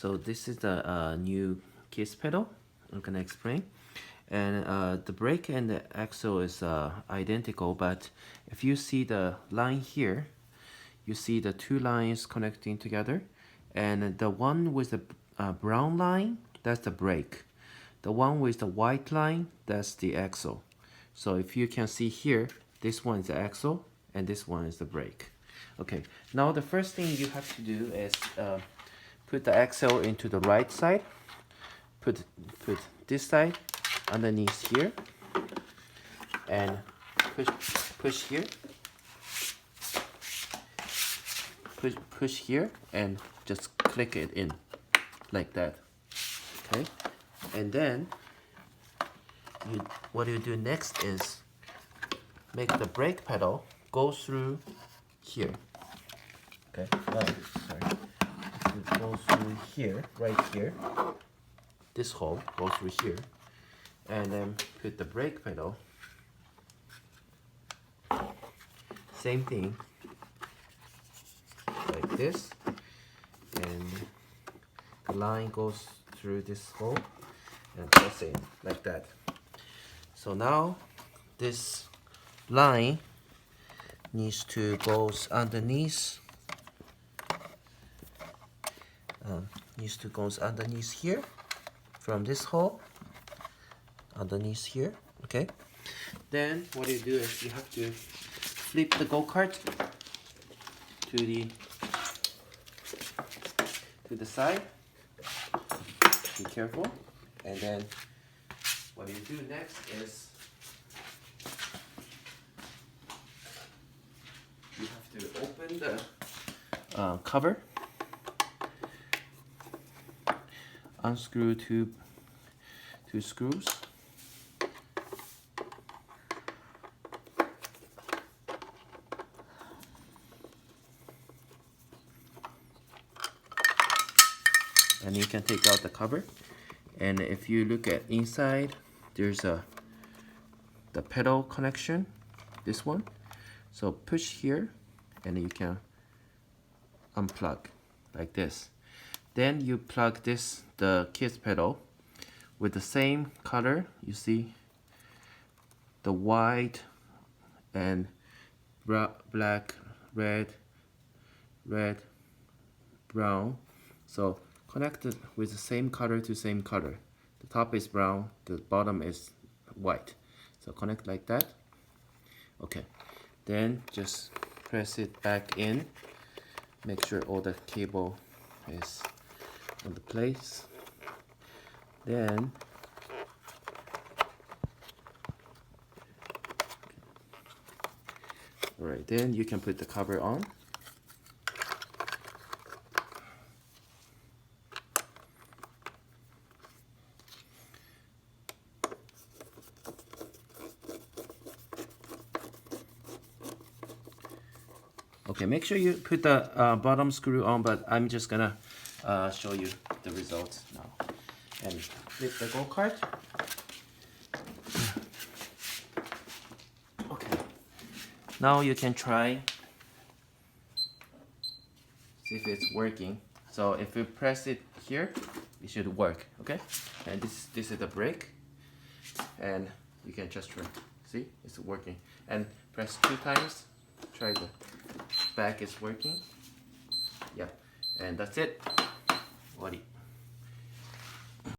So this is the new Kids Pedal. I'm gonna explain. And the brake and the axle is identical, but if you see the line here, you see the two lines connecting together, and the one with the brown line, that's the brake. The one with the white line, that's the axle. So if you can see here, this one is the axle and this one is the brake. Okay, now the first thing you have to do is put the axle into the right side, put this side underneath here, and push here, push here, and just click it in like that. Okay, and then what you do next is make the brake pedal go through here. Okay, sorry. It goes through here, right here. This hole goes through here, and then put the brake pedal. Same thing, like this, and the line goes through this hole and press in like that. So now this line needs to go underneath. Here from this hole underneath here. Okay, then what you do is you have to flip the go-kart to the side. Be careful. And then what you do next is you have to open the cover, unscrew two screws, and you can take out the cover. And if you look at inside, there's the pedal connection, this one. So push here and you can unplug like this. Then you plug the Kids Pedal with the same color. You see the white and black, red, brown. So connect it with the same color to same color. The top is brown, the bottom is white. So connect like that. Okay, then just press it back in. Make sure all the cable is on the place. Then alright, then you can put the cover on. Okay, make sure you put the bottom screw on, but I'm just gonna show you the results now. And flip the go-kart. Okay, now you can try, see if it's working. So if you press it here, it should work, okay? And this is the brake, and you can just try. See, it's working. And press 2 times, try the back is working. Yeah, and that's it. What